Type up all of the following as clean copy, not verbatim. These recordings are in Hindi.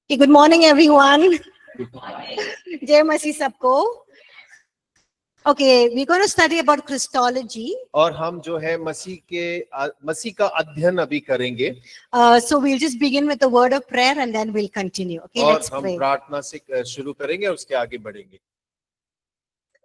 Good morning, everyone. Jai Masi sabko. Okay, we're going to study about Christology. और हम जो है मसीह का अध्ययन अभी करेंगे. So we'll just begin with the word of prayer and then we'll continue. Okay, और let's हम pray. प्रार्थना से शुरू करेंगे और उसके आगे बढ़ेंगे.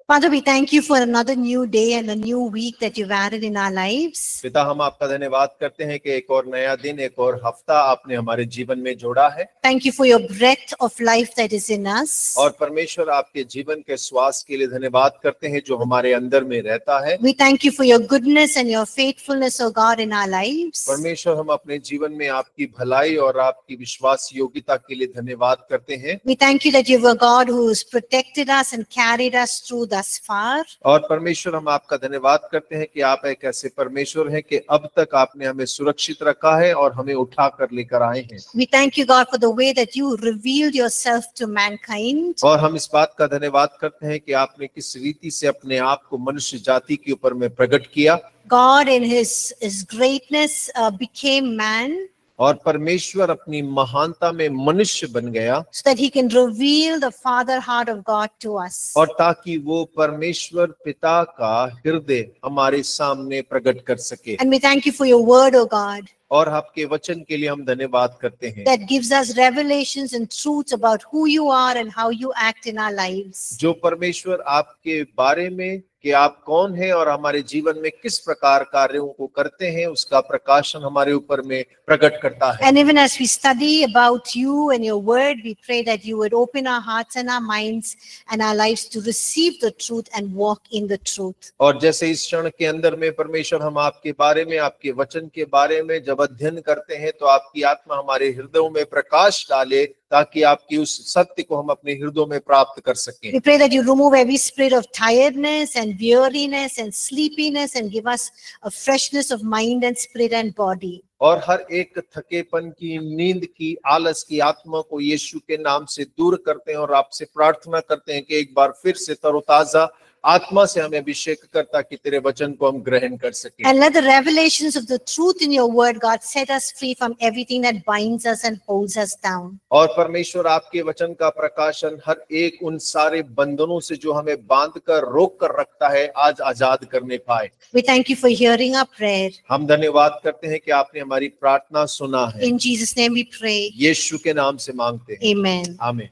Father, we thank you for another new day and a new week that you've added in our lives. पिता, हम आपका धन्यवाद करते हैं कि एक और नया दिन, एक और हफ्ता आपने हमारे जीवन में जोड़ा है. Thank you for your breath of life that is in us. और परमेश्वर आपके जीवन के श्वास के लिए धन्यवाद करते हैं जो हमारे अंदर में रहता है. We thank you for your goodness and your faithfulness, O God, in our lives. परमेश्वर, हम अपने जीवन में आपकी भलाई और आपकी विश्वास योग्यता के लिए धन्यवाद करते हैं. We thank you that you are a God who has protected us and carried us through thus far. और परमेश्वर, हम आपका धन्यवाद करते हैं कि आप एक ऐसे परमेश्वर हैं कि अब तक आपने हमें सुरक्षित रखा है और हमें उठा कर लेकर आए हैं. We thank you, God, for the way that you revealed yourself to mankind. और हम इस बात का धन्यवाद करते हैं कि आपने किस रीति से अपने आप को मनुष्य जाति के ऊपर में प्रकट किया. God in his greatness became man. और परमेश्वर अपनी महानता में मनुष्य बन गया. So that he can reveal the father heart of God to us. और ताकि वो परमेश्वर पिता का हृदय हमारे सामने प्रकट कर सके. And we thank you for your word, O God. और आपके वचन के लिए हम धन्यवाद करते हैं. That gives us revelations and truths about who you are and how you act in our lives. जो परमेश्वर आपके बारे में कि आप कौन हैं और हमारे जीवन में किस प्रकार कार्यों को करते हैं उसका प्रकाशन हमारे ऊपर में प्रकट करता है. And even as we study about you and your word, we pray that you would open our hearts and our minds and our lives to receive the truth and walk in the truth. और जैसे इस क्षण के अंदर में परमेश्वर हम आपके बारे में, आपके वचन के बारे में जब अध्ययन करते हैं तो आपकी आत्मा हमारे हृदयों में प्रकाश डाले ताकि आपकी उस सत्य को हम अपने हृदयों में प्राप्त कर सकें. We pray that you remove every spirit of tiredness and weariness and sleepiness and give us a freshness of mind and spirit and body. और हर एक थकेपन की, नींद की, आलस की आत्मा को यीशु के नाम से दूर करते हैं और आपसे प्रार्थना करते हैं कि एक बार फिर से तरोताजा आत्मा से हमें अभिषेक करता कि तेरे वचन को हम ग्रहण कर सकें. And let the revelations of the truth in your word, God, set us free from everything that binds us and holds us down. और परमेश्वर आपके वचन का प्रकाशन हर एक उन सारे बंधनों से जो हमें बांध कर रोक कर रखता है आज आजाद करने पाए. We thank you for hearing our prayer. हम धन्यवाद करते हैं कि आपने हमारी प्रार्थना सुना है. In Jesus' name we pray. यीशु के नाम से मांगते हैं. Amen. आमीन.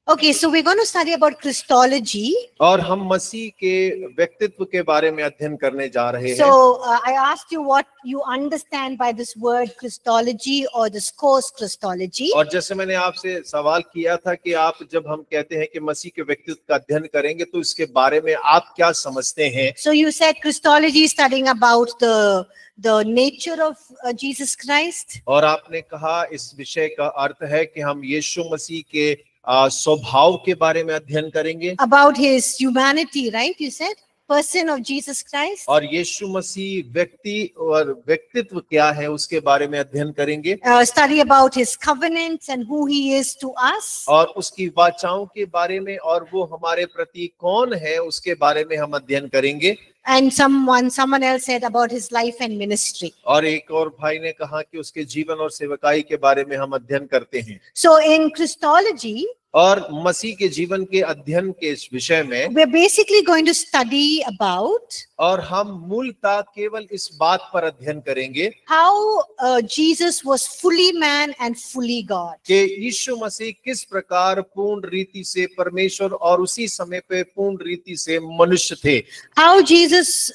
Okay, so we're going to study about Christology. और हम मसीह के व्यक्तित्व के बारे में अध्ययन करने जा रहे हैं. So I asked you what you understand by this word Christology or this course Christology. और जैसे मैंने आपसे सवाल किया था कि आप जब हम कहते हैं कि मसीह के व्यक्तित्व का अध्ययन करेंगे तो इसके बारे में आप क्या समझते हैं? So you said Christology is studying about the nature of Jesus Christ. और आपने कहा इस विषय का अर्थ है कि हम यीशु मसीह के स्वभाव के बारे में अध्ययन करेंगे. About his humanity, right? You said person of Jesus Christ. और यीशु मसीह व्यक्ति और व्यक्तित्व क्या है उसके बारे में अध्ययन करेंगे. Study about his covenants and who he is to us. और उसकी वाचाओं के बारे में और वो हमारे प्रति कौन है उसके बारे में हम अध्ययन करेंगे. And someone else said about his life and ministry. और एक और भाई ने कहा कि उसके जीवन और सेवकाई के बारे में हम अध्ययन करते हैं. So in Christology, और मसीह के जीवन के अध्ययन के इस विषय में we're basically going to study about और हम मूलतः केवल इस बात पर अध्ययन करेंगे how Jesus was fully man and fully God. कि यीशु मसीह किस प्रकार पूर्ण रीति से परमेश्वर और उसी समय पे पूर्ण रीति से मनुष्य थे. How Jesus,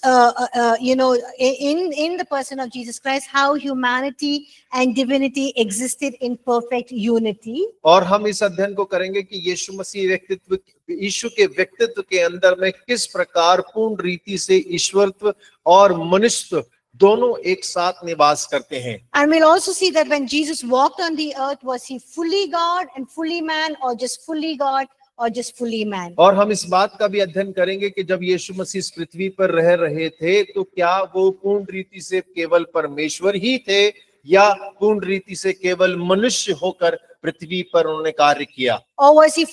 in the person of Jesus Christ, how humanity and divinity existed in perfect unity. और हम इस अध्ययन को करेंगे कि यीशु मसीह व्यक्तित्व, यीशु के व्यक्तित्व के अंदर में किस प्रकार पूर्ण रीति से ईश्वरत्व और मनुष्यत्व दोनों एक साथ निवास करते हैं. And we'll also see that when Jesus walked on the earth, was he fully God and fully man, or just fully God or just fully man? और हम इस बात का भी अध्ययन करेंगे कि जब यीशु मसीह इस पृथ्वी पर रह रहे थे तो क्या वो पूर्ण रीति से केवल परमेश्वर ही थे या पूर्ण रीति से केवल मनुष्य होकर पृथ्वी पर उन्होंने कार्य किया, or was he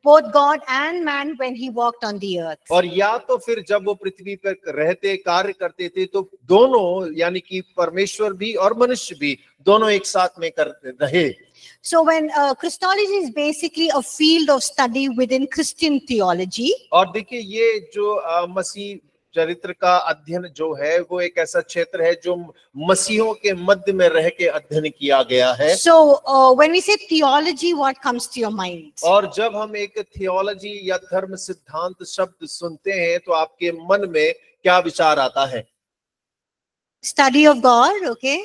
both God and man when he walked on the earth? और या तो फिर जब वो पृथ्वी पर रहते कार्य करते थे तो दोनों यानी कि परमेश्वर भी और मनुष्य भी दोनों एक साथ में करते रहे। So when Christology is basically a field of study within Christian theology, और देखिए ये जो मसीह चरित्र का अध्ययन जो है वो एक ऐसा क्षेत्र है जो मसीहों के मध्य में रह के अध्ययन किया गया है। so when we say theology, what comes to your mind? और जब हम एक थियोलॉजी या धर्म सिद्धांत शब्द सुनते हैं तो आपके मन में क्या विचार आता है? Study of God, okay?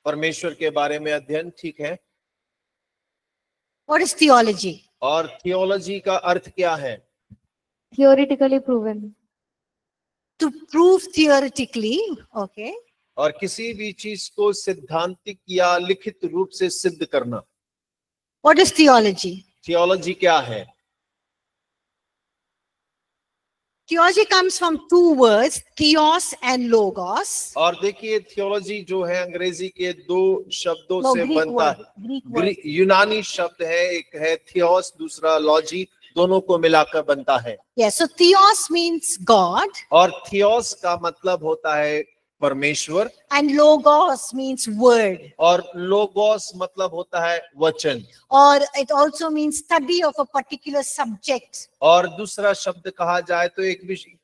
परमेश्वर के बारे में अध्ययन, ठीक है। What is theology? और थियोलॉजी का अर्थ क्या है? theoretically proven. To prove theoretically, okay? और किसी भी चीज को सिद्धांतिक या लिखित रूप से सिद्ध करना। What is theology? थियोलॉजी क्या है? Theology comes from two words, theos and logos. और देखिए थियोलॉजी जो है अंग्रेजी के दो शब्दों No, से Greek बनता word. है। Greek word. यूनानी शब्द है, एक है थियोस, दूसरा लॉजी, दोनों को मिलाकर बनता है। Yes, so theos means God और थियोस का मतलब होता है परमेश्वर, and logos means word, और लोगोस मतलब होता है वचन, or it also means study of a particular subject. और दूसरा शब्द कहा जाए तो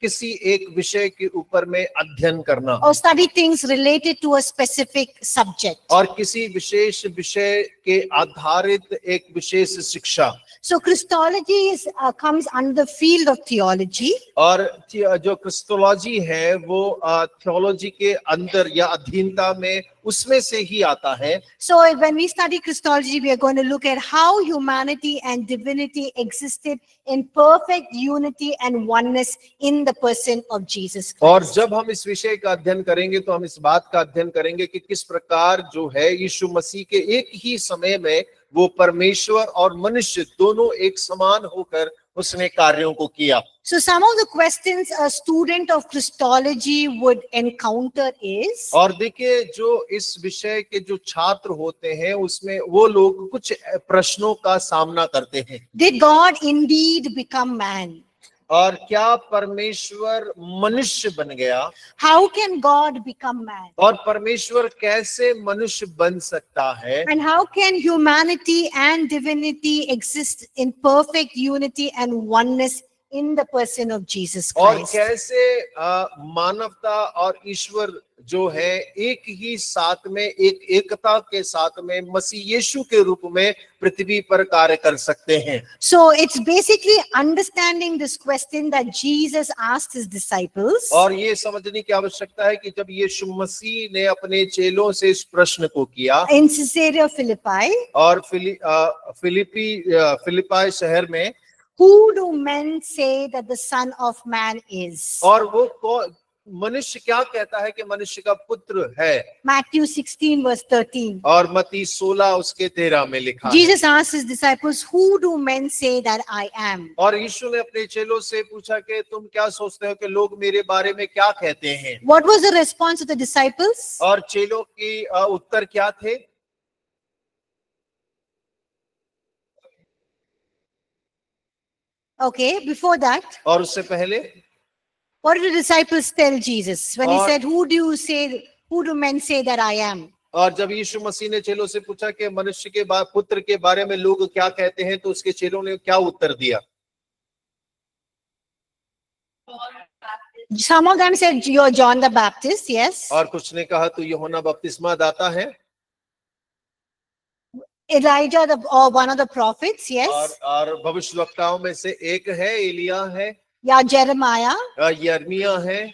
किसी एक विषय के ऊपर में अध्ययन करना, Or study things related to a specific subject. और किसी विशेष विषय के आधारित एक विशेष शिक्षा। So Christology comes under the field of theology. और जो क्रिस्टोलॉजी है वो थियोलॉजी के अंदर या अधीनता में उसमें से ही आता है। So when we study Christology, we are going to look at how humanity and divinity existed in perfect unity and oneness in the person of Jesus Christ. और जब हम इस विषय का अध्ययन करेंगे तो हम इस बात का अध्ययन करेंगे कि किस प्रकार जो है यीशु मसीह के एक ही समय में वो परमेश्वर और मनुष्य दोनों एक समान होकर उसने कार्यों को किया। So some of the questions a student of Christology would encounter is, और देखिए जो इस विषय के जो छात्र होते हैं उसमें वो लोग कुछ प्रश्नों का सामना करते हैं। did God indeed become man? और क्या परमेश्वर मनुष्य बन गया? How can God become man? और परमेश्वर कैसे मनुष्य बन सकता है? And how can humanity and divinity exist in perfect unity and oneness in the person of Jesus और Christ? कैसे मानवता और ईश्वर जो है एक ही साथ में एक एकता के साथ में मसीह यीशु के रूप में पृथ्वी पर कार्य कर सकते हैं? So it's basically understanding this question that Jesus asked his disciples. और ये समझने की आवश्यकता है कि जब यीशु मसीह ने अपने चेलों से इस प्रश्न को किया In Caesarea Philippi, और फिलिपाई शहर में, who do men say that the Son of Man is? और वो मनुष्य क्या कहता है कि मनुष्य का पुत्र है? Matthew 16 verse 13. और मत्ती 16 उसके 13 में लिखा है। Jesus asked his disciples, who do men say that I am? और यीशु ने अपने चेलों से पूछा कि तुम क्या सोचते हो कि लोग मेरे बारे में क्या कहते हैं? What was the response of the disciples? और चेलों की उत्तर क्या थे? Okay, before that, और उससे पहले what did the disciples tell Jesus when he और- said, who do men say that I am? और जब यीशु मसीह ने चेलों से पूछा कि मनुष्य के पुत्र के बारे में लोग क्या कहते हैं, तो उसके चेलों ने क्या उत्तर दिया? Some of them said, you're John the Baptist, yes. और कुछ ने कहा तो यूहन्ना बपतिस्मा दाता है, Elijah, or one of the prophets, yes. और भविष्यवक्ताओं में से एक है, एलिया है, Yeah, Jeremiah. यर्मिया है।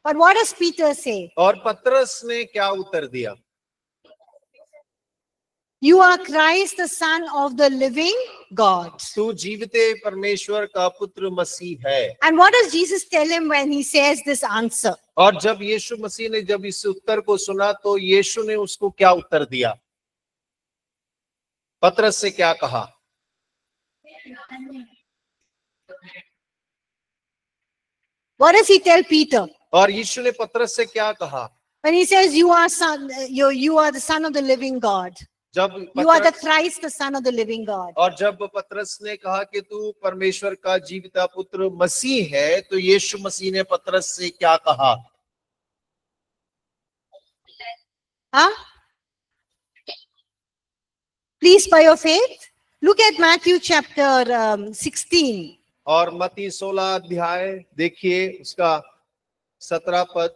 But what does Peter say? और पतरस ने क्या उत्तर दिया? You are Christ, the Son of the living God. तू जीवते परमेश्वर का पुत्र मसीह है। And what does Jesus tell him when he says this answer? और जब यीशु मसीह ने जब इस उत्तर को सुना तो यीशु ने उसको क्या उत्तर दिया? पतरस से क्या कहा? What does he tell Peter? और यीशु ने पतरस से क्या कहा? When he says you are the son of the living God. जब You are the पतरस Christ, the son of the living God. और जब पतरस ने कहा कि तू परमेश्वर का जीविता पुत्र मसीह है, तो यीशु मसीह ने पतरस से क्या कहा? Huh? Please, by your faith, look at Matthew chapter 16. और मत्ती 16 अध्याय देखिए उसका 17 पद।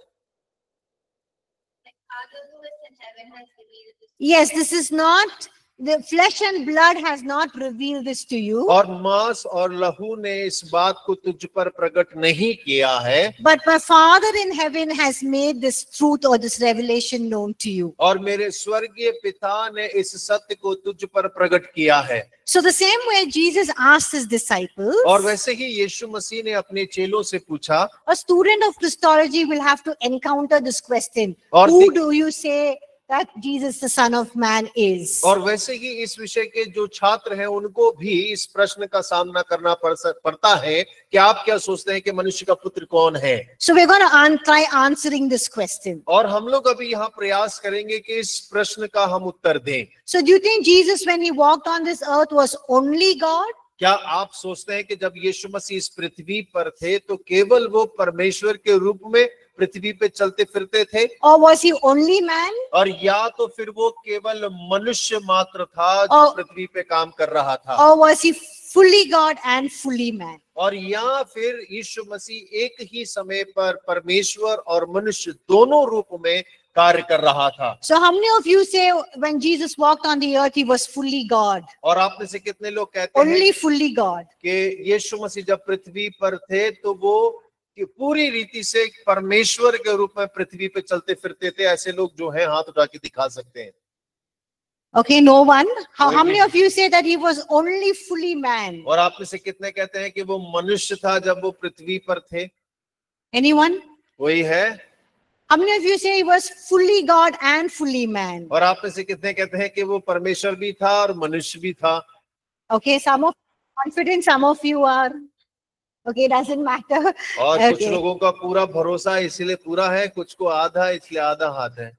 Yes, this is not, the flesh and blood has not revealed this to you, और मांस और लहू ने इस बात को तुझ पर प्रकट नहीं किया है, but my Father in heaven has made this truth or this revelation known to you. और मेरे स्वर्गीय पिता ने इस सत्य को तुझ पर प्रकट किया है। So the same way Jesus asked his disciples, और वैसे ही यीशु मसीह ने अपने चेलों से पूछा, a student of Christology will have to encounter this question. और Who do you say that Jesus the Son of Man is? और वैसे ही इस विषय के जो छात्र हैं उनको भी इस प्रश्न का सामना करना पड़ता है कि आप क्या सोचते हैं कि मनुष्य का पुत्र कौन है? So we're going to try answering this question. और हम लोग अभी यहाँ प्रयास करेंगे कि इस प्रश्न का हम उत्तर दें। So do you think Jesus, when he walked on this earth, was only God? क्या आप सोचते हैं कि जब यीशु मसीह इस पृथ्वी पर थे तो केवल वो परमेश्वर के रूप में पृथ्वी पे चलते फिरते थे, Or was he only man? और या तो फिर वो केवल मनुष्य मात्र था जो पृथ्वी पे काम कर रहा था, Or was he fully God and fully man? और या फिर यीशु मसीह एक ही समय पर परमेश्वर और मनुष्य दोनों रूप में कार्य कर रहा था? So how many of you say when Jesus walked on the earth, he was fully God? और आप में से कितने लोग कहते हैं Only fully God? कि यीशु मसीह जब पृथ्वी पर थे तो वो कि पूरी रीति से परमेश्वर के रूप में पृथ्वी पे चलते फिरते थे? ऐसे लोग जो हैं हाथ उठा के दिखा सकते हैं। Okay, no one. How many of you say that he was only fully man? और आप में से कितने कहते हैं कि वो मनुष्य था जब वो पृथ्वी पर थे? Anyone? वही है। How many of you say he was fully God and fully man? और आप में से कितने कहते हैं कि वो परमेश्वर भी था और मनुष्य भी था? Okay, some of you are confident, some of you are. Okay, doesn't matter. और कुछ Okay. लोगों का पूरा भरोसा इसलिए पूरा है, कुछ को आधा इसलिए आधा हाथ है।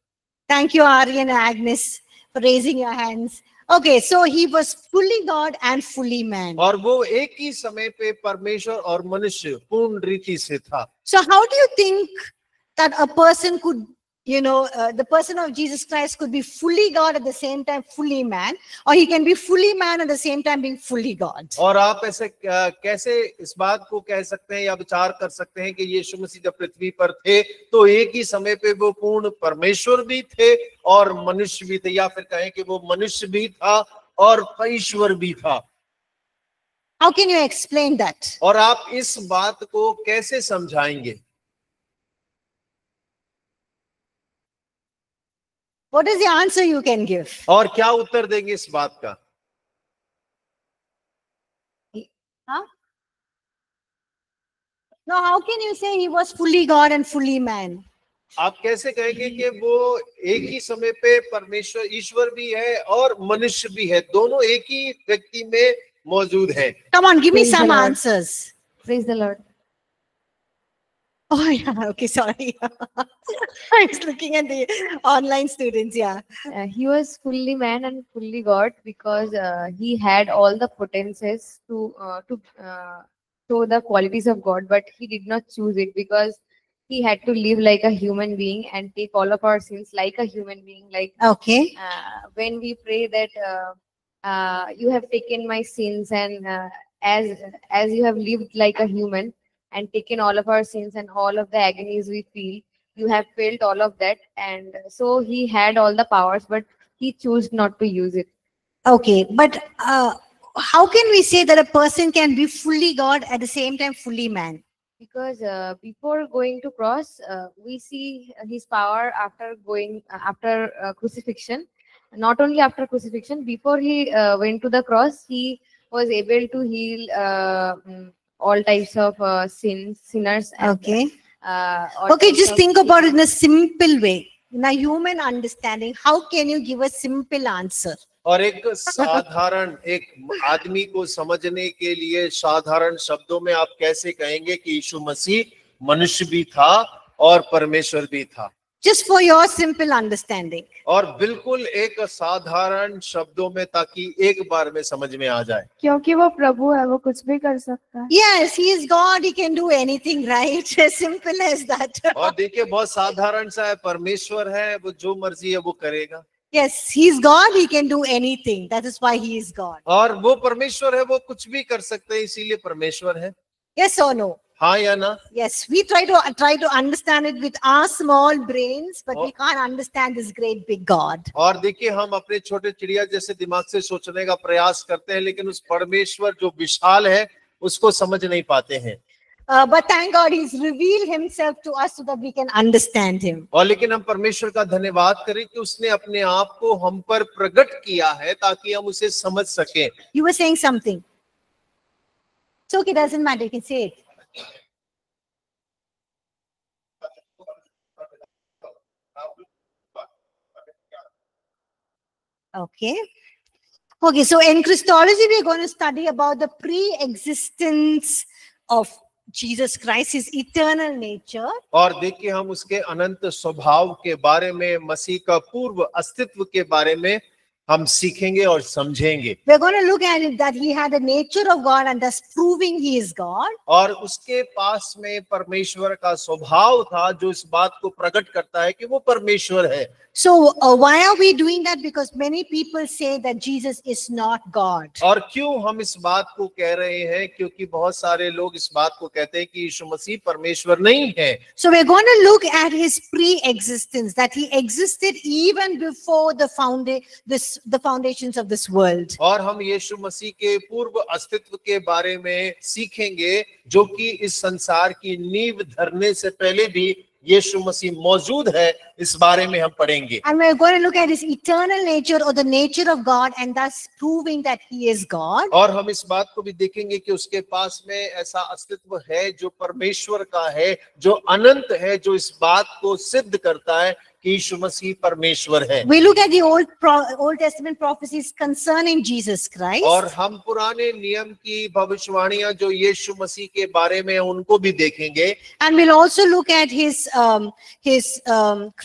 Thank you, Aryan and Agnes, for raising your hands. Okay, so he was fully God and fully man. और वो एक ही समय पे परमेश्वर और मनुष्य पूर्ण रीति से था। So how do you think that a person could, the person of Jesus Christ could be fully God at the same time fully man, or he can be fully man at the same time being fully God? और आप ऐसे कैसे इस बात को कह सकते हैं या विचार कर सकते हैं कि यीशु मसीह जब पृथ्वी पर थे तो एक ही समय पे वो पूर्ण परमेश्वर भी थे और मनुष्य भी थे, या फिर कहें कि वो मनुष्य भी था और ईश्वर भी था? How can you explain that? और आप इस बात को कैसे समझाएंगे? What is the answer you can give? और क्या उत्तर देंगे इस बात का? Huh? No, how can you say he was fully God and fully man? आप कैसे कहेंगे कि वो एक ही समय पे परमेश्वर ईश्वर भी है और मनुष्य भी है, दोनों एक ही व्यक्ति में मौजूद है? Come on, give me Praise the some Lord. answers. Praise the Lord. Oh yeah, okay, sorry. I was looking at the online students, yeah. He was fully man and fully God because he had all the potencies to show the qualities of God, but he did not choose it because he had to live like a human being and take all of our sins like a human being. Like Okay. when we pray that you have taken my sins and as you have lived like a human and taken all of our sins and all of the agonies we feel, you have felt all of that, and so he had all the powers, but he chose not to use it. Okay, but how can we say that a person can be fully God at the same time fully man? Because before going to cross, we see his power after going after crucifixion. Not only after crucifixion, before he went to the cross, he was able to heal all types of sinners. And, Okay. all Okay, types just of think about it in people. a simple way. In a human understanding, how can you give a simple answer? और एक साधारण एक आदमी को समझने के लिए साधारण शब्दों में आप कैसे कहेंगे कि यीशु मसीह मनुष्य भी था और परमेश्वर भी था? Just for your simple understanding. और बिल्कुल एक साधारण शब्दों में, ताकि एक बार में समझ में आ जाए। क्योंकि वो प्रभु है, वो कुछ भी कर सकता है। Yes, he is God. He can do anything, right? As simple as that. और देखिए बहुत साधारण सा है, परमेश्वर है, वो जो मर्जी है वो करेगा। Yes, he is God. He can do anything. That is why he is God. और वो परमेश्वर है, वो कुछ भी कर सकते हैं, इसीलिए परमेश्वर है। Yes or no? हाँ या ना? Yes, we try to understand it with our small brains, but we can't understand this great big God. और देखिए हम अपने छोटे चिड़िया जैसे दिमाग से सोचने का प्रयास करते हैं, लेकिन उस परमेश्वर जो विशाल है उसको समझ नहीं पाते हैं। But thank God he's revealed himself to us so that we can understand him. और लेकिन हम परमेश्वर का धन्यवाद करें कि उसने अपने आप को हम पर प्रकट किया है ताकि हम उसे समझ सकें। You were saying something. It's okay, doesn't matter. You can say it. Okay. Okay, so in Christology, we're going to study about the pre-existence of Jesus Christ, his eternal nature. और देखिए हम उसके अनंत स्वभाव के बारे में, मसीह का पूर्व अस्तित्व के बारे में हम सीखेंगे और समझेंगे। We're going to look at it that he had the nature of God and thus proving he is God. और उसके पास में परमेश्वर का स्वभाव था जो इस बात को प्रकट करता है कि वो परमेश्वर है। So why are we doing that? Because many people say that Jesus is not God. और क्यों हम इस बात को कह रहे हैं? क्योंकि बहुत सारे लोग इस बात को कहते हैं कि यीशु मसीह परमेश्वर नहीं है। So we're going to look at his pre-existence, that he existed even before the foundations of this world. और हम यीशु मसीह के पूर्व अस्तित्व के बारे में सीखेंगे, जो कि इस संसार की नींव धरने से पहले भी यीशु मसीह मौजूद है। इस बारे में हम पढ़ेंगे। And we're going to look at his eternal nature or the nature of God and thus proving that he is God. और हम इस बात को भी देखेंगे कि उसके पास में ऐसा अस्तित्व है जो परमेश्वर का है, जो अनंत है, जो इस बात को सिद्ध करता है कि यीशु मसीह परमेश्वर है। We look at the Old Testament prophecies concerning Jesus Christ. और हम पुराने नियम की भविष्यवाणियां जो यीशु मसीह के बारे में उनको भी देखेंगे। And we'll also look at his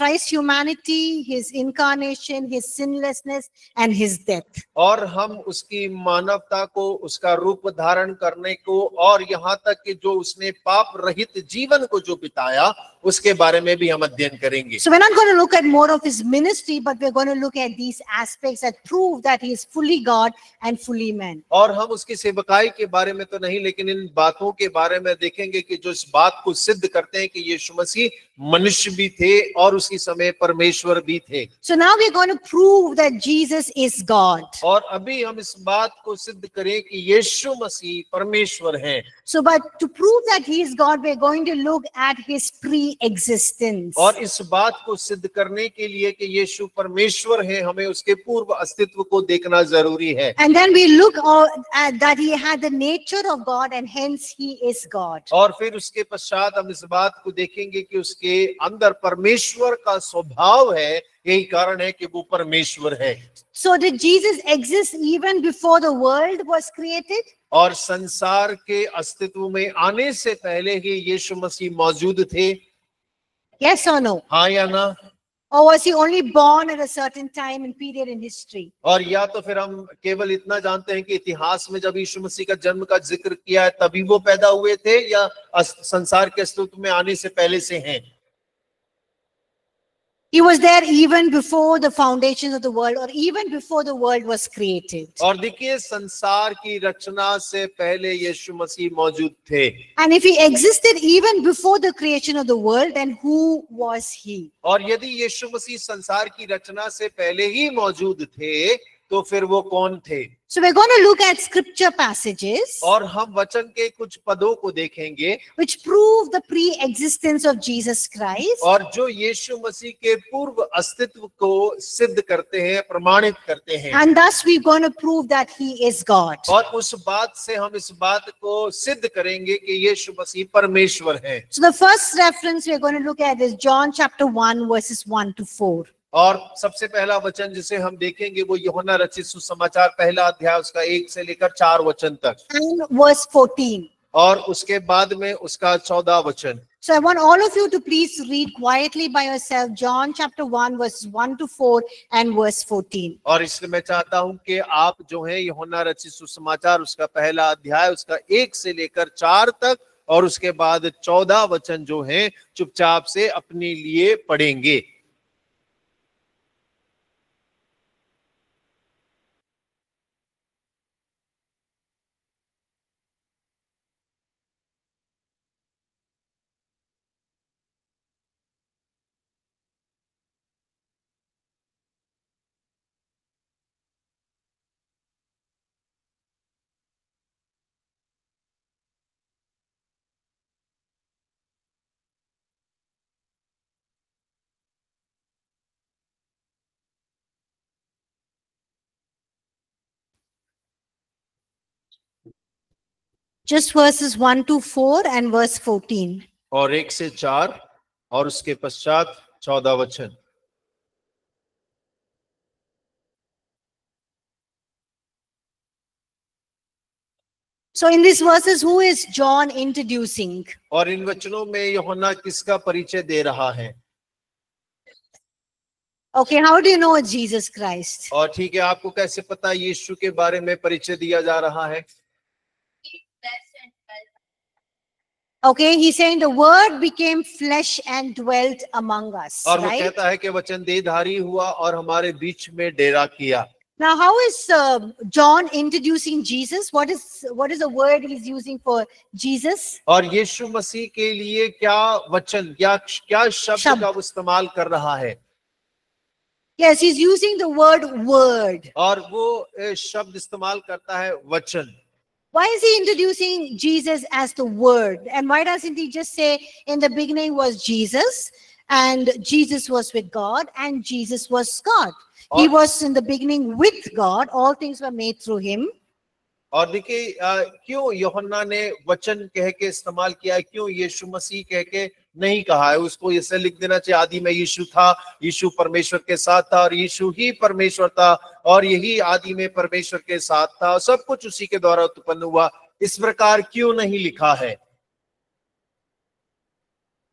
Christ's humanity, his incarnation, his sinlessness, and his death. और हम उसकी मानवता को, उसका रूप धारण करने को, और यहाँ तक कि जो उसने पाप रहित जीवन को जो बिताया उसके बारे में भी हम अध्ययन करेंगे। So we're not going to look at more of his ministry, but we're going to look at these aspects that prove that he is fully God and fully man. और हम उसकी सेवकाई के बारे में तो नहीं, लेकिन इन बातों के बारे में देखेंगे कि जो इस बात को सिद्ध करते हैं कि यीशु मसीह मनुष्य भी थे और उसी समय परमेश्वर भी थे। So now we're going to prove that Jesus is God. और अभी हम इस बात को सिद्ध करें कि यीशु मसीह परमेश्वर हैं। So but to prove that he is God, we're going to look at his pre-existence. और इस बात को सिद्ध करने के लिए कि यीशु परमेश्वर है, हमें उसके पूर्व अस्तित्व को देखना जरूरी है। And then we look at that he had the nature of God and hence he is God. और फिर उसके पश्चात हम इस बात को देखेंगे कि उसके अंदर परमेश्वर का स्वभाव है, यही कारण है कि वो परमेश्वर है। So did Jesus exist even before the world was created? और संसार के अस्तित्व में आने से पहले ही यीशु मसीह मौजूद थे? Yes or no? हाँ या ना? Or was he only born at a certain time and period in history? और या तो फिर हम केवल इतना जानते हैं कि इतिहास में जब यीशु मसीह का जन्म का जिक्र किया है तभी वो पैदा हुए थे, या संसार के अस्तित्व में आने से पहले से हैं? He was there even before the foundations of the world, or even before the world was created. और देखिए संसार की रचना से पहले यीशु मसीह मौजूद थे। And if he existed even before the creation of the world, then who was he? और यदि यीशु मसीह संसार की रचना से पहले ही मौजूद थे तो फिर वो कौन थे? So we're going to look at scripture passages और हम वचन के कुछ पदों को देखेंगे which prove the pre-existence of Jesus Christ. और जो यीशु मसीह के पूर्व अस्तित्व को सिद्ध करते हैं, प्रमाणित करते हैं। And thus we're going to prove that he is God. और उस बात से हम इस बात को सिद्ध करेंगे कि यीशु मसीह परमेश्वर है। So the first reference we're going to look at is John chapter 1 verses 1 to 4. और सबसे पहला वचन जिसे हम देखेंगे वो यूहन्ना रचित सुसमाचार पहला अध्याय उसका 1 से लेकर 4 वचन तक, And verse 14. और उसके बाद में उसका 14 वचन। So I want all of you to please read quietly by yourself John chapter 1 verses 1 to 4 and verse 14. और इसलिए मैं चाहता हूं कि आप जो है यूहन्ना रचित सुसमाचार उसका पहला अध्याय उसका 1 से लेकर 4 तक और उसके बाद 14 वचन जो हैं चुपचाप से अपने लिए पढ़ेंगे। Just verses 1 to 4 and verse 14. और 1 से 4 और उसके पश्चात 14 वचन। So in these verses, who is John introducing? और इन वचनों में यूहन्ना किसका परिचय दे रहा है? Okay, how do you know it's Jesus Christ? और ठीक है, आपको कैसे पता यीशु के बारे में परिचय दिया जा रहा है? Okay, he's saying the word became flesh and dwelt among us, और वो right? कहता है कि वचन देहधारी हुआ और हमारे बीच में डेरा किया। Now, how is John introducing Jesus? What is the word he's using for Jesus? और यीशु मसीह के लिए क्या वचन क्या शब्द का वो इस्तेमाल कर रहा है? Yes, he's using the word. और वो शब्द इस्तेमाल करता है वचन। Why is he introducing Jesus as the word? And why doesn't he just say in the beginning was Jesus and Jesus was with God and Jesus was God? He was in the beginning with God. All things were made through him. और देखिए क्यों यूहन्ना ने वचन कह के इस्तेमाल किया है, क्यों यीशु मसीह कह के नहीं कहा है? उसको ऐसे लिख देना चाहिए आदि में यीशु था, यीशु परमेश्वर के साथ था और यीशु ही परमेश्वर था और यही आदि में परमेश्वर के साथ था, सब कुछ उसी के द्वारा उत्पन्न हुआ। इस प्रकार क्यों नहीं लिखा है?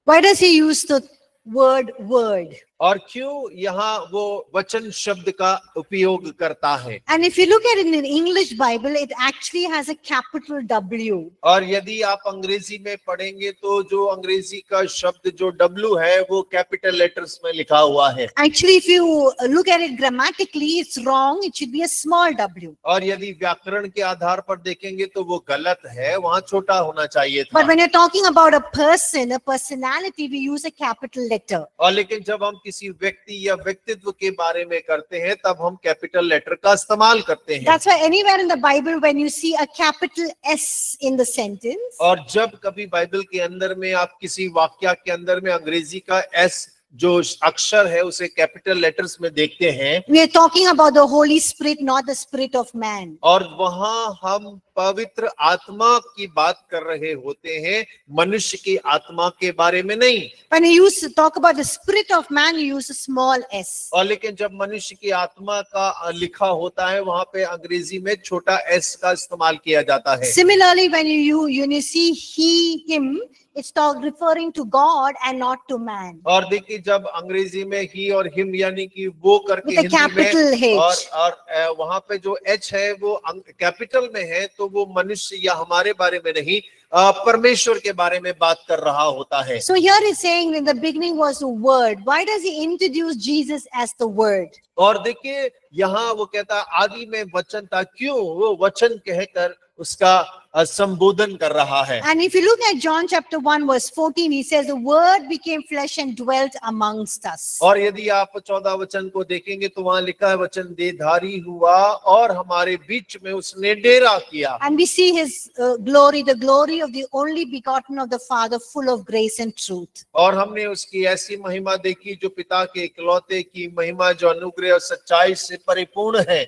Why does he use the word? और क्यों यहाँ वो वचन शब्द का उपयोग करता है? And if you look at it in the English Bible, it actually has a capital W. और यदि आप अंग्रेजी में पढ़ेंगे तो जो अंग्रेजी का शब्द जो W है वो कैपिटल लेटर्स में लिखा हुआ है। Actually, if you look at it grammatically, it's wrong. It should be a small w. और यदि व्याकरण के आधार पर देखेंगे तो वो गलत है, वहाँ छोटा होना चाहिए था। But when you're talking about a person, a personality, we use a capital letter. और लेकिन जब हम किसी व्यक्ति या व्यक्तित्व के बारे में करते हैं तब हम कैपिटल लेटर का इस्तेमाल करते हैं। That's why anywhere in the Bible when you see a capital S in the sentence, और जब कभी बाइबल के अंदर में आप किसी वाक्य के अंदर में अंग्रेजी का S जो अक्षर है उसे कैपिटल लेटर्स में देखते हैं, we are talking about the Holy Spirit, not the spirit of man. और वहां हम पवित्र आत्मा की बात कर रहे होते हैं, मनुष्य की आत्मा के बारे में नहीं। When you talk about the spirit of man, you use a small s. और लेकिन जब मनुष्य की आत्मा का लिखा होता है वहां पे अंग्रेजी में छोटा s का इस्तेमाल किया जाता है। Similarly, when you see he, him, it's talk referring to God and not to man. और देखिए जब अंग्रेजी में ही और हिम यानी कि वो करके With a capital हिंदी में H. और वहां पे जो H है वो कैपिटल में है, तो वो मनुष्य या हमारे बारे में नहीं परमेश्वर के बारे में बात कर रहा होता है। So here he's saying in the beginning was the word. Why does he introduce Jesus as the word? और देखिए यहाँ वो कहता आदि में वचन था, क्यों वो वचन कहकर उसका संबोधन कर रहा है। And if you look at John chapter 1 verse 14, he says the word became flesh and dwelt amongst us. और यदि आप 14 वचन को देखेंगे तो वहां लिखा है वचन देहधारी हुआ और हमारे बीच में उसने डेरा किया। And we see his glory, the glory of the only begotten of the Father, full of grace and truth. और हमने उसकी ऐसी महिमा देखी जो पिता के इकलौते की महिमा, जो अनुग्रह और सच्चाई से परिपूर्ण है।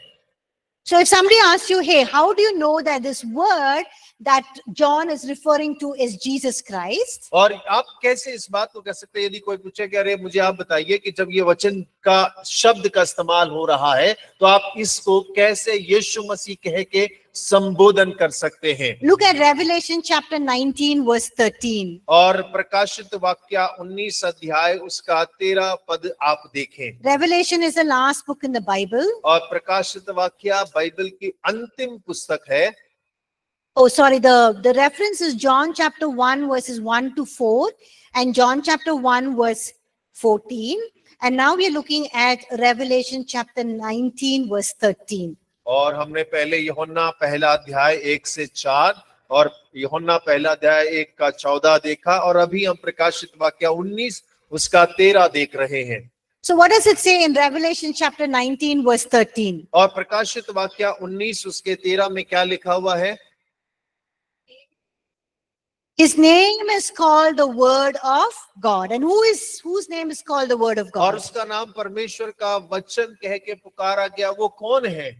So if somebody asks you, hey, how do you know that this word that John is referring to is Jesus Christ. और आप कैसे इस बात को कह सकते हैं, यदि कोई पूछे कि अरे मुझे आप बताइए कि जब ये वचन का शब्द का इस्तेमाल हो रहा है तो आप इसको कैसे यीशु मसीह कह के संबोधन कर सकते हैं? Look at Revelation chapter 19 verse 13. और प्रकाशित वाक्य 19 अध्याय उसका 13 पद आप देखें। Revelation is the last book in the Bible. और प्रकाशित वाक्य बाइबल की अंतिम पुस्तक है। Oh, sorry, the reference is John chapter 1 verses 1 to 4 and John chapter 1 verse 14. And now we are looking at Revelation chapter 19 verse 13. और हमने पहले यूहन्ना पहला अध्याय 1 से 4 और यूहन्ना पहला अध्याय 1 का 14 देखा और अभी हम प्रकाशित वाक्य 19 उसका 13 देख रहे हैं। So what does it say in Revelation chapter 19 verse 13? और प्रकाशित वाक्य 19 उसके 13 में क्या लिखा हुआ है? His name is called the Word of God. And whose name is called the Word of और God? उसका नाम परमेश्वर का वचन कह के पुकारा गया, वो कौन है?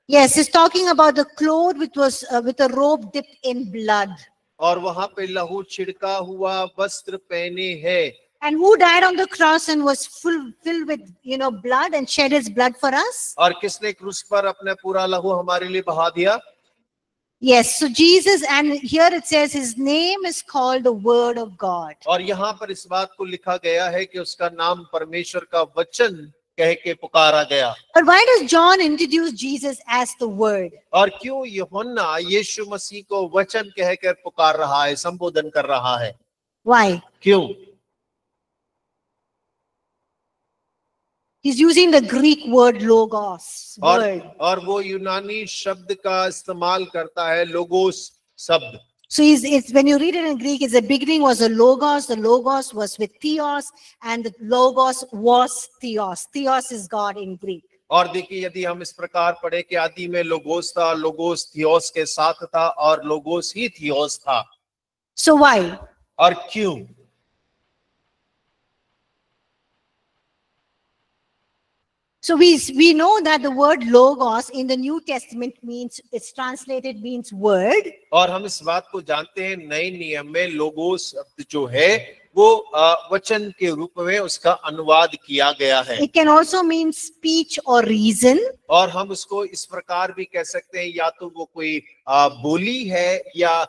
Yes, he's talking about the cloth which was with a robe dipped in blood. और वहां पे लहू छिड़का हुआ वस्त्र पहने है। And who died on the cross and was filled with, blood and shed his blood for us? और किसने क्रूस पर अपना पूरा लहू हमारे लिए बहा दिया? Yes, so Jesus, and here it says his name is called the Word of God. और यहाँ पर इस बात को लिखा गया है कि उसका नाम परमेश्वर का वचन कह के पुकारा गया। But why does John introduce Jesus as the Word? और क्यों यूहन्ना यीशु मसीह को वचन कहकर पुकार रहा है, संबोधन कर रहा है? Why? क्यों? He's using the Greek word logos. Word. और वो यूनानी शब्द का इस्तेमाल करता है, लोगोस शब्द। So it's when you read it in Greek, it's the beginning was a logos. The logos was with theos, and the logos was theos. Theos is God in Greek. और देखिए यदि हम इस प्रकार पढ़े कि आदि में लोगोस था, लोगोस थियोस के साथ था और लोगोस ही थियोस था। So why? और क्यों? So we know that the word logos in the New Testament it's translated means word. और हम इस बात को जानते हैं नए नियम में लोगोस शब्द जो है वो वचन के रूप में उसका अनुवाद किया गया है। It can also mean speech or reason. और हम उसको इस प्रकार भी कह सकते हैं, या तो वो कोई बोली है या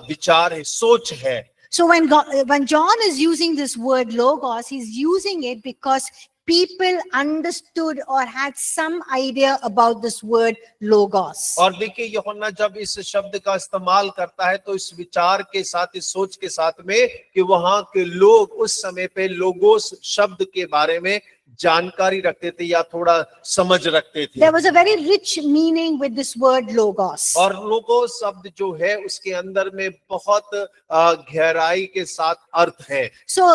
विचार है, सोच है। So when John is using this word logos, he's using it because people understood or had some idea about this word logos. और देखिए यूहन्ना जब इस शब्द का इस्तेमाल करता है तो इस विचार के साथ, इस सोच के साथ में कि वहां के लोग उस समय पे लोगोस शब्द के बारे में जानकारी रखते थे या थोड़ा समझ रखते थे। There was a very rich meaning with this word logos. और लोगोस शब्द जो है उसके अंदर में बहुत गहराई के साथ अर्थ है। So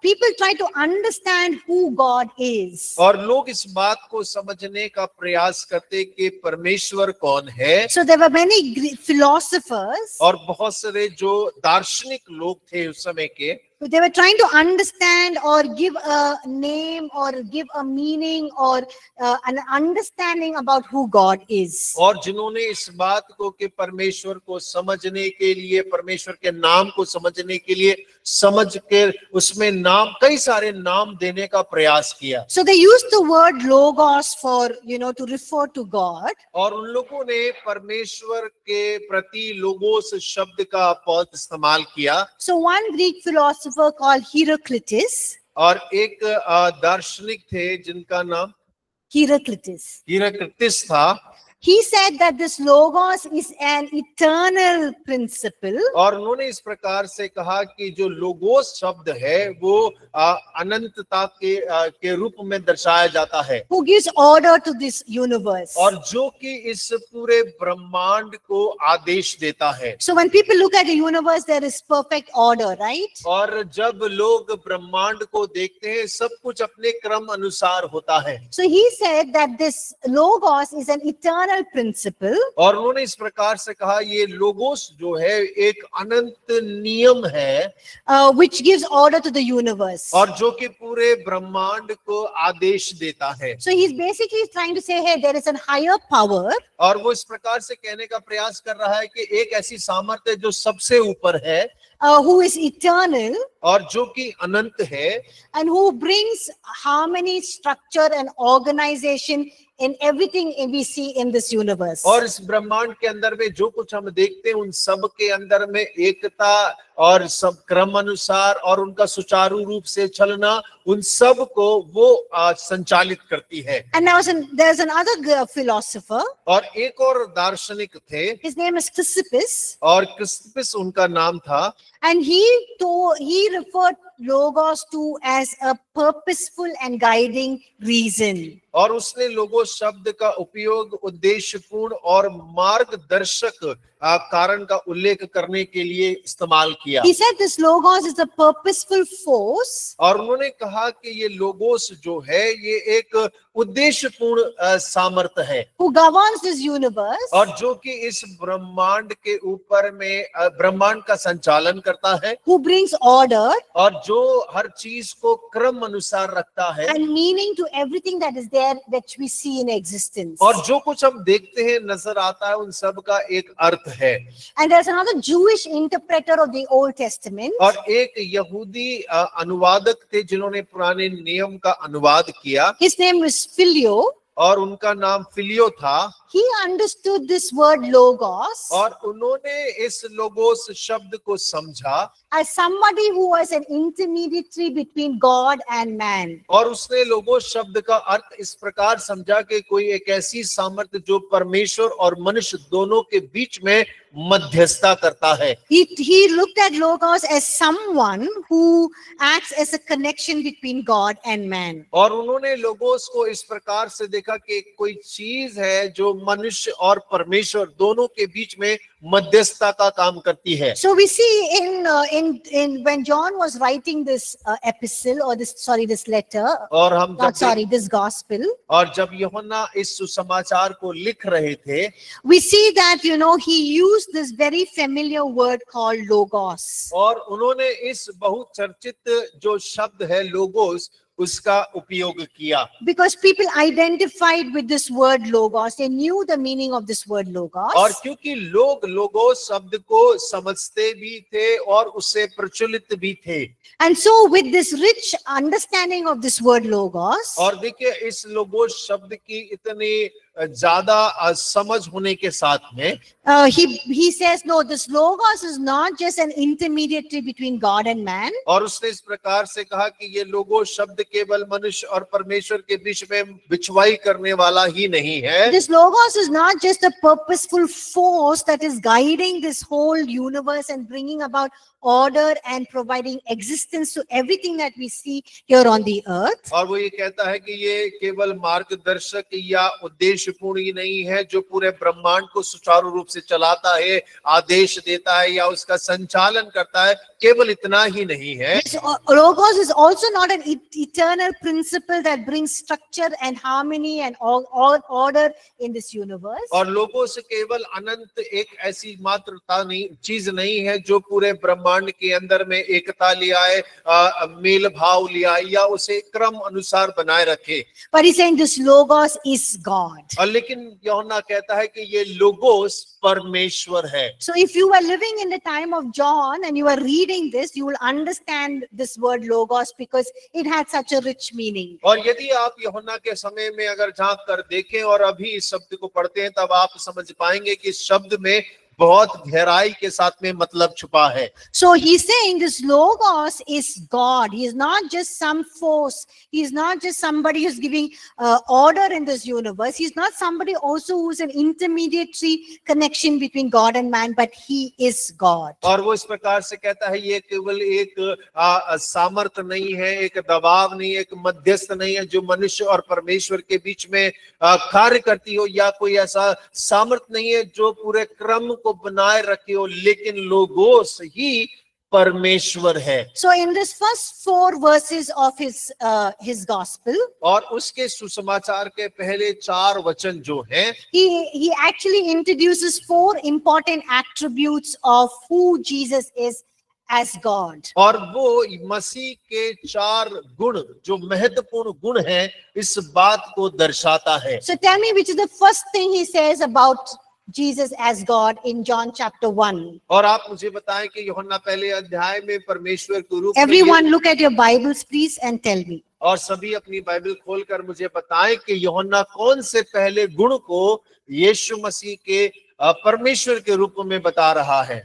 people try to understand who God is. और लोग इस बात को समझने का प्रयास करते कि परमेश्वर कौन है। So there were many philosophers. और बहुत सारे जो दार्शनिक लोग थे उस समय के, They were trying to understand or give a name or give a meaning or an understanding about who God is. और जिन्होंने इस बात को कि परमेश्वर को समझने के लिए, परमेश्वर के नाम को समझने के लिए समझ के उसमें नाम, कई सारे नाम देने का प्रयास किया। So they used the word logos for, to refer to God. और उन लोगों ने परमेश्वर के प्रति लोगोस शब्द का बहुत इस्तेमाल किया। So one Greek philosopher called Heraclitus. और एक दार्शनिक थे जिनका नाम Heraclitus था। He said that this logos is an eternal principle. और उन्होंने इस प्रकार से कहा कि जो लोगोस शब्द है वो अनंतता के रूप में दर्शाया जाता है, who gives order to this universe. और जो कि इस पूरे ब्रह्मांड को आदेश देता है। So when people look at the universe, there is perfect order, right? और जब लोग ब्रह्मांड को देखते हैं सब कुछ अपने क्रम अनुसार होता है। So he said that this logos is an eternal eternal principle और उन्होंने इस प्रकार से कहा ये लोगोस जो है एक अनंत नियम है which gives order to the universe. और जो कि पूरे ब्रह्मांड को आदेश देता है। So he's basically trying to say, hey, there is a higher power और वो इस प्रकार से कहने का प्रयास कर रहा है कि एक ऐसी सामर्थ्य है जो सबसे ऊपर है who is eternal और जो कि अनंत है and who brings harmony, structure and organization in everything we see in this universe. और इस ब्रह्मांड के अंदर में जो कुछ हम देखते हैं उन सब के अंदर में एकता और सब क्रम अनुसार और उनका सुचारू रूप से चलना उन सब को वो संचालित करती है। And now there's another philosopher. और एक और दार्शनिक थे, His name is Chrysippus. और क्रिस्पिस उनका नाम था। And he referred logos to as a purposeful and guiding reason. और उसने लोगोस शब्द का उपयोग उद्देश्यपूर्ण और मार्गदर्शक कारण का उल्लेख करने के लिए इस्तेमाल किया। He said this logos is a purposeful force. और उन्होंने कहा कि ये लोगोस जो है ये एक उद्देश्यपूर्ण सामर्थ्य है Who governs this universe. और जो कि इस ब्रह्मांड के ऊपर में ब्रह्मांड का संचालन करता है। Who brings order और जो हर चीज को क्रम अनुसार रखता है and meaning to everything that is there that we see in existence. और जो कुछ हम देखते हैं नजर आता है उन सब का एक अर्थ है। And there's another Jewish interpreter of the Old Testament. और एक यहूदी अनुवादक थे जिन्होंने पुराने नियम का अनुवाद किया। His name is Phileo. और उनका नाम फिलियो था। He understood this word logos और उन्होंने इस लोगोस शब्द को समझा as somebody who was an intermediary between God and man. और उसने लोगोस शब्द का अर्थ इस प्रकार समझा कि कोई एक ऐसी सामर्थ्य जो परमेश्वर और मनुष्य दोनों के बीच में मध्यस्थता करता है। He looked at logos as someone who acts as a connection between God and man. और उन्होंने लोगोस को इस प्रकार से देखा कि कोई चीज है जो मनुष्य और परमेश्वर दोनों के बीच में मध्यस्थता का काम करती है। So we see in when John was writing this epistle or this letter, और हम this gospel, और जब यूहन्ना इस सुसमाचार को लिख रहे थे, we see that he used this very familiar word called logos. और उन्होंने इस बहुत चर्चित जो शब्द है लोगोस उसका उपयोग किया। Because people identified with this word logos, they knew the meaning of this word logos. और क्योंकि लोग लोगोस शब्द को समझते भी थे और उससे प्रचलित भी थे। And so with this rich understanding of this word logos, और देखिए इस लोगोस शब्द की इतनी ज्यादा समझ होने के साथ में he says no, this logos is not just an intermediary between God and man. और उसने इस प्रकार से कहा कि ये लोगोस शब्द केवल मनुष्य और परमेश्वर के बीच में बिछवाई करने वाला ही नहीं है। This logos is not just a purposeful force that is guiding this whole universe and bringing about order and providing existence to everything that we see here on the earth. और वो ये कहता है कि ये केवल मार्गदर्शक या उद्देश्यपूर्ण ही नहीं है जो पूरे ब्रह्मांड को सुचारू रूप से चलाता है, आदेश देता है या उसका संचालन करता है, केवल इतना ही नहीं है। This logos is also not an eternal principle that brings structure and harmony and all order in this universe. और लोगों से केवल अनंत एक ऐसी मात्रता नहीं चीज नहीं है जो पूरे ब्रह्मांड के अंदर में एकता ले आए, मेल भाव ले आए या उसे क्रम अनुसार बनाए रखे। But he's saying this logos is God. और लेकिन यूहन्ना कहता है कि ये लोगोस परमेश्वर है। So if you were living in the time of John and you were reading this, you will understand this word logos because it had such a rich meaning. और यदि आप यूहन्ना के समय में अगर झांक कर देखें और अभी इस शब्द को पढ़ते हैं तब आप समझ पाएंगे कि इस शब्द में बहुत गहराई के साथ में मतलब छुपा है। So he's saying this logos is God. He is not just some force. He is not just somebody who's giving order in this universe. He's not somebody also who's an intermediary connection between God and man, but he is God. और वो इस प्रकार से कहता है ये केवल एक सामर्थ्य नहीं है, एक दबाव नहीं है, एक मध्यस्थ नहीं है जो मनुष्य और परमेश्वर के बीच में कार्य करती हो, या कोई ऐसा सामर्थ्य नहीं है जो पूरे क्रम को बनाए रखे हो, लेकिन लोगोस ही परमेश्वर है। So in this first 4 verses of his gospel, और उसके सुसमाचार के पहले 4 वचन जो हैं, he actually introduces 4 important attributes of who Jesus is as God. और वो मसीह के 4 गुण जो महत्वपूर्ण गुण हैं इस बात को दर्शाता है। So tell me which is the first thing he says about Jesus as God in John chapter 1. और आप मुझे बताएं कि यूहन्ना पहले अध्याय में परमेश्वर के रूप में Everyone look at your Bibles please and tell me. और सभी अपनी बाइबल खोलकर मुझे बताएं कि यूहन्ना कौन से पहले गुण को यीशु मसीह के परमेश्वर के रूप में बता रहा है।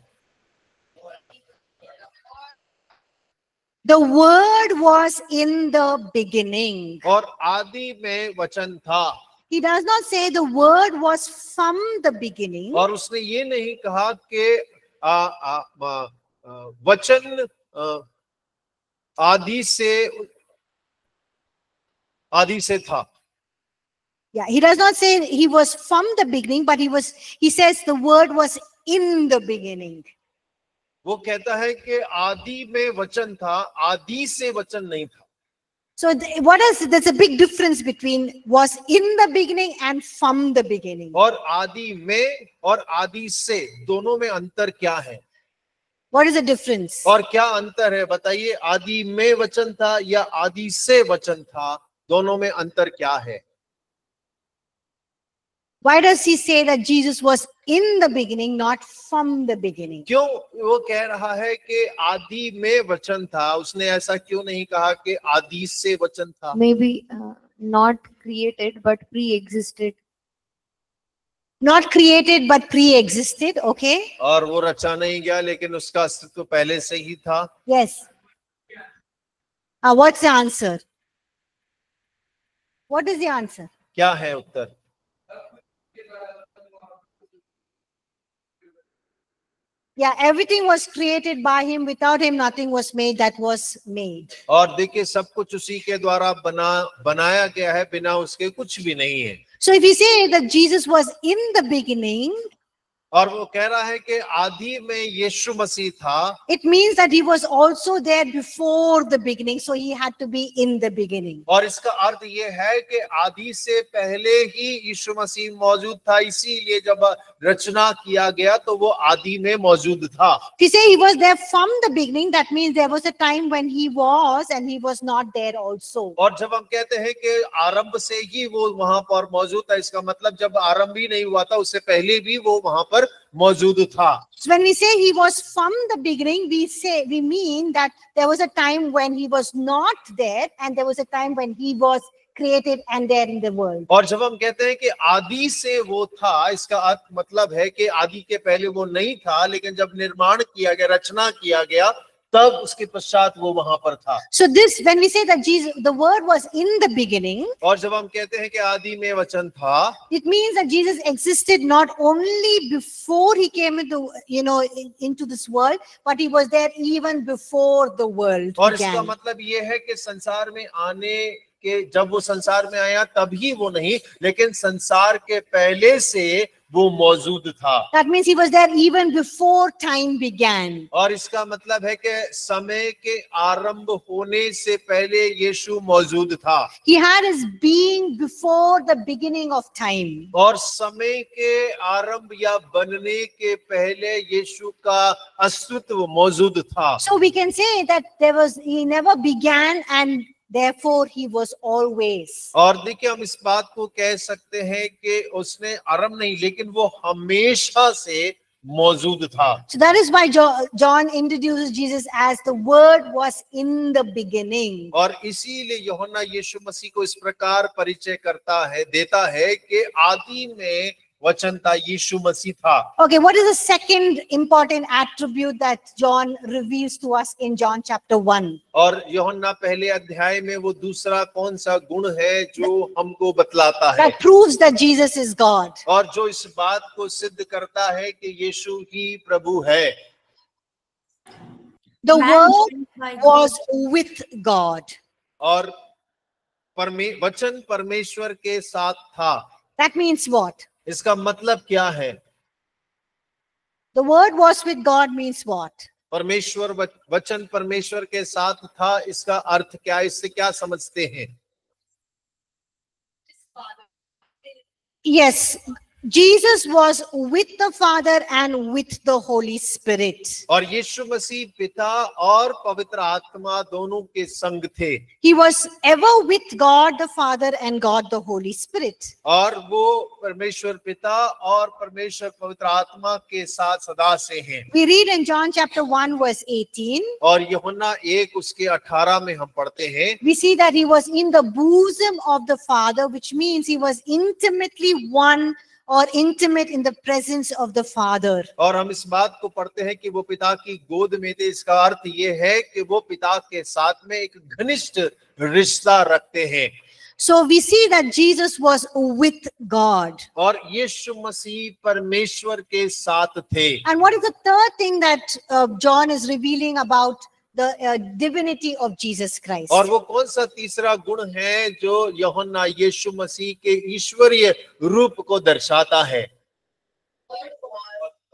The word was in the beginning. और आदि में वचन था। He does not say the word was from the beginning. और उसने ये नहीं कहा कि वचन आदि से था। Yeah, he does not say he was from the beginning, but he says the word was in the beginning. वो कहता है कि आदि में वचन था, आदि से वचन नहीं था। So there's a big difference between was in the beginning and from the beginning. और आदि में और आदि से दोनों में अंतर क्या है? What is the difference? और क्या अंतर है बताइए? आदि में वचन था या आदि से वचन था, दोनों में अंतर क्या है? Why does he say that Jesus was in the beginning, not from the beginning? क्यों वो कह रहा है कि आदि में वचन था? उसने ऐसा क्यों नहीं कहा कि आदि से वचन था? Maybe not created but pre-existed. Not created but pre-existed, okay? और वो रचा नहीं गया लेकिन उसका अस्तित्व पहले से ही था। Yes. What's the answer? What is the answer? क्या है उत्तर? Yeah, everything was created by him. Without him, nothing was made that was made. और देखिए सब कुछ उसी के द्वारा बनाया गया है, बिना उसके कुछ भी नहीं है। So if we say that Jesus was in the beginning, और वो कह रहा है कि आदि में यीशु मसीह था, it means that he was also there before the beginning, so he had to be in the beginning. और इसका अर्थ ये है कि आदि से पहले ही यीशु मसीह मौजूद था, इसीलिए जब रचना किया गया तो वो आदि में मौजूद था। If you say he was there from the beginning, that means there was a time when he was and he was not there also. और जब हम कहते हैं कि आरंभ से ही वो वहां पर मौजूद था, इसका मतलब जब आरंभ ही नहीं हुआ था उससे पहले भी वो वहां पर मौजूद था। So when we say he was from the beginning, we mean that there was a time when he was not there and there was a time when he was created and there in the world. और जब हम कहते हैं कि आदि से वो था, इसका अर्थ मतलब है कि आदि के पहले वो नहीं था, लेकिन जब निर्माण किया गया, रचना किया गया, तब उसके पश्चात वो वहां पर था। So this, when we say that Jesus, the word was in the beginning, और जब हम कहते हैं कि आदि में वचन था, it means that Jesus existed not only before he came into this world, but he was there even before the world और इसका began. मतलब ये है कि संसार में आने के, जब वो संसार में आया तभी वो नहीं, लेकिन संसार के पहले से वो मौजूद था। That means he was there even before time began. और इसका मतलब है कि समय के आरंभ होने से पहले यीशु मौजूद था। He had his being before the beginning of time. और समय के आरंभ या बनने के पहले यीशु का अस्तित्व मौजूद था। So we can say that he never began and therefore he was always. और देखिए हम इस बात को कह सकते हैं कि उसने आरंभ नहीं, लेकिन वो हमेशा से मौजूद था। So that is why John introduces Jesus as the word was in the beginning. और इसीलिए यूहन्ना यीशु मसीह को इस प्रकार परिचय देता है कि आदि में वचन था, यीशु मसीह था। Okay, what is the second important attribute that John reveals to us in John chapter 1? और यूहन्ना पहले अध्याय में वो दूसरा कौन सा गुण है जो हमको बतलाता है, That proves that Jesus is God. और जो इस बात को सिद्ध करता है कि यीशु ही प्रभु है। The word was with God. और वचन परमेश्वर के साथ था। That means what? इसका मतलब क्या है? The word was with God means what? परमेश्वर वचन परमेश्वर के साथ था, इसका अर्थ क्या, इससे क्या समझते हैं? Yes, Jesus was with the Father and with the Holy Spirit. और यीशु मसीह पिता और पवित्र आत्मा दोनों के संग थे। He was ever with God the Father and God the Holy Spirit. और वो परमेश्वर पिता और परमेश्वर पवित्र आत्मा के साथ सदा से हैं। We read in John chapter 1 verse 18. और यूहन्ना 1 उसके 18 में हम पढ़ते हैं, We see that he was in the bosom of the Father, which means he was intimately one or intimate in the presence of the Father. और हम इस बात को पढ़ते हैं कि वो पिता की गोद में थे। इसका अर्थ ये है कि वो पिता के साथ में एक घनिष्ठ रिश्ता रखते हैं। So we see that Jesus was with God. और यीशु मसीह परमेश्वर के साथ थे। And what is the third thing that John is revealing about the divinity of Jesus Christ? और वो कौन सा तीसरा गुण है जो यूहन्ना यीशु मसीह के ईश्वरीय रूप को दर्शाता है?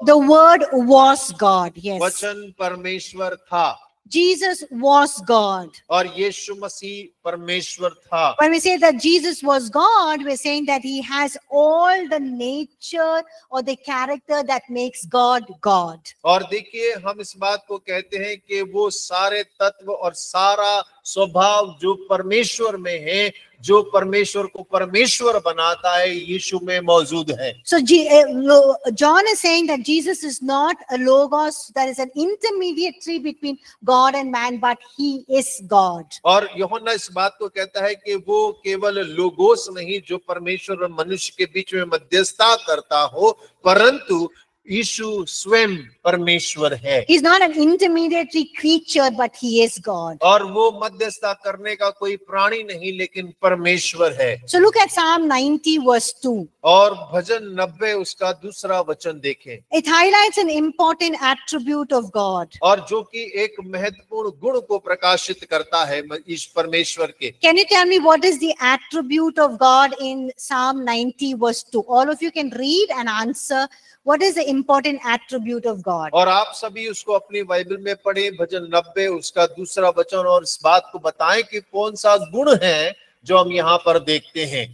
The word was God. Yes. वचन परमेश्वर था। Jesus was God. और यीशु मसीह परमेश्वर था। When we say that Jesus was God, we're saying that he has all the nature or the character that makes God God. और देखिए, हम इस बात को कहते हैं कि वो सारे तत्व और सारा स्वभाव जो परमेश्वर में है, जो परमेश्वर को परमेश्वर बनाता है, यीशु में मौजूद है। So John is saying that Jesus is not a logos, that is an intermediary between God and man, but he is God. और यूहन्ना इस बात को कहता है कि वो केवल लोगोस नहीं जो परमेश्वर और मनुष्य के बीच में मध्यस्थता करता हो, परंतु यीशु स्वयं परमेश्वर है। He's not an intermediary creature, but he is God. और वो मध्यस्थता करने का कोई प्राणी नहीं, लेकिन परमेश्वर है। So look at Psalm 90 verse 2. और भजन 90 उसका दूसरा वचन देखें। It highlights an important attribute of God. और जो कि एक महत्वपूर्ण गुण को प्रकाशित करता है इस परमेश्वर के। Can you tell me what is the attribute of God in Psalm 90 verse 2? All of you can read and answer. What is the important attribute of God? और आप सभी उसको अपनी बाइबल में पढ़ें, भजन 90 उसका दूसरा वचन, और इस बात को बताएं कि कौन सा गुण है जो हम यहाँ पर देखते हैं।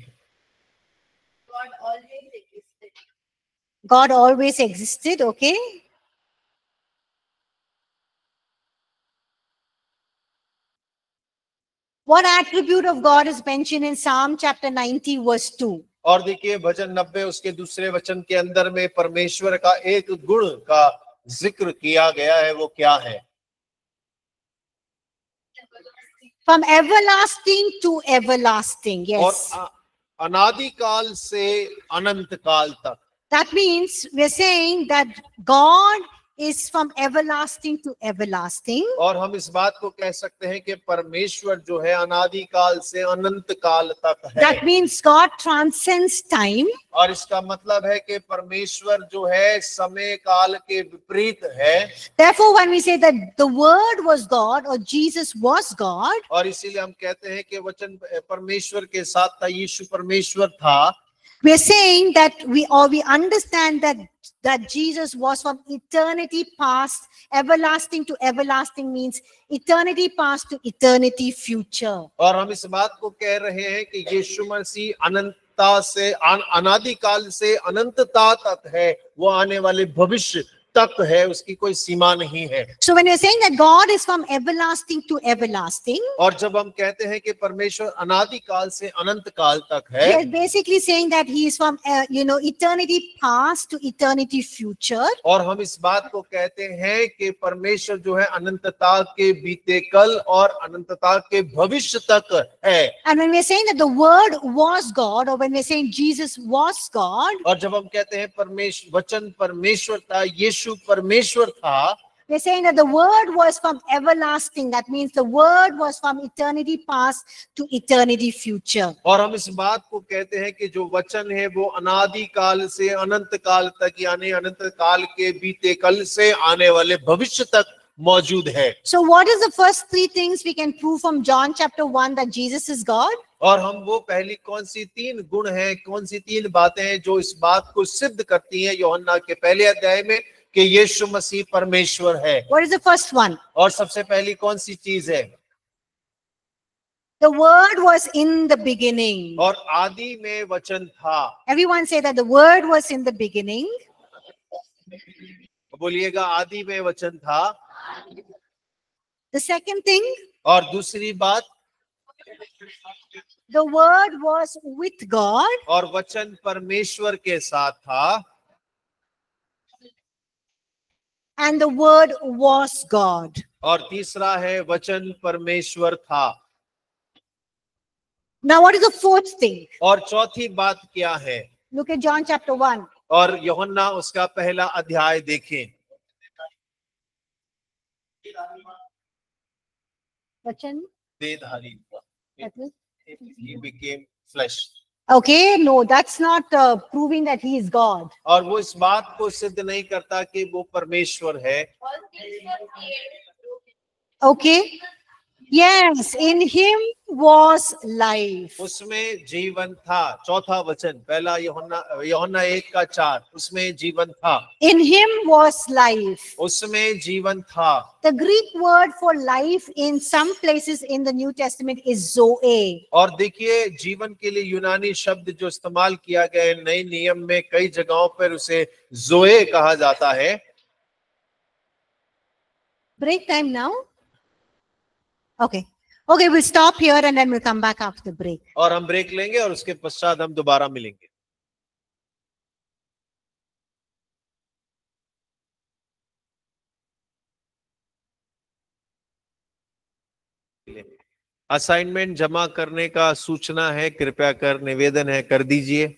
God always existed, okay? What attribute of God is mentioned in Psalm chapter 90 verse 2? और देखिए भजन 90 उसके दूसरे वचन के अंदर में परमेश्वर का एक गुण का जिक्र किया गया है, वो क्या है? From everlasting to everlasting, yes. और अनादि काल से अनंत काल तक। That means we're saying that God is from everlasting to everlasting. और हम इस बात को कह सकते हैं कि परमेश्वर जो है अनादि काल से अनंत काल तक है। That means God transcends time. और इसका मतलब है कि परमेश्वर जो है समय काल के विपरीत है। Therefore, when we say that the Word was God or Jesus was God, और इसीलिए हम कहते हैं कि वचन परमेश्वर के साथ था, यीशु परमेश्वर था। we are saying that we understand that Jesus was from eternity past, everlasting to everlasting means eternity past to eternity future. और हम इस बात को कह रहे हैं कि यीशु मसीह अनंतता से अनादि काल से अनंतता तक है, वो आने वाले भविष्य तक है, उसकी कोई सीमा नहीं है। So when you're saying that God is from everlasting to everlasting, और जब हम कहते हैं कि परमेश्वर अनादि काल से अनंत काल तक we है, are basically saying that he is from eternity past to eternity future. और हम इस बात को कहते हैं कि परमेश्वर जो है अनंतता के बीते कल और अनंतता के भविष्य तक है। And when we're saying that the Word was God, or when we're saying Jesus was God, और जब हम कहते हैं वचन परमेश्वर था, यीशु परमेश्वर था, we're saying that the Word was from everlasting. That means the Word was from eternity past to eternity future. और हम इस बात को कहते हैं कि जो वचन है वो अनादि काल से अनंत काल तक, यानी अनंत काल के बीते कल से आने वाले भविष्य तक मौजूद है। So what is the first three things we can prove from John chapter 1 that Jesus is God? और हम वो पहली कौन सी तीन गुण हैं, कौन सी तीन बातें हैं जो इस बात को सिद्ध करती हैं यूहन्ना के पहले अध्याय में कि यीशु मसीह परमेश्वर है। What is the first one? और सबसे पहली कौन सी चीज है? The word was in the beginning. और आदि में वचन था। Everyone say that the word was in the beginning. बोलिएगा, आदि में वचन था। The second thing, और दूसरी बात, the word was with God. और वचन परमेश्वर के साथ था। And the word was God. और तीसरा है, वचन परमेश्वर था। Now what is the fourth thing? और चौथी बात क्या है? Look at John chapter 1. और यूहन्ना उसका पहला अध्याय देखें। Vachan? देहधारी हुआ। That is- He became flesh. Okay, no, that's not proving that he is God. और वो इस बात को सिद्ध नहीं करता कि वो परमेश्वर है। Okay. Yes, in him was life. उसमें जीवन था। चौथा वचन, पहला यूहन्ना 1:4, उसमें जीवन था। In him was life. उसमें जीवन था। The Greek word for life in some places in the New Testament is zoe. और देखिए, जीवन के लिए यूनानी शब्द जो इस्तेमाल किया गया है नए नियम में, कई जगहों पर उसे जोए कहा जाता है। Break time now? Okay. Okay, we'll stop here and then we'll come back after the break. और हम ब्रेक लेंगे और उसके पश्चात हम दोबारा मिलेंगे। असाइनमेंट जमा करने का सूचना है, कृपया कर निवेदन है, कर दीजिए।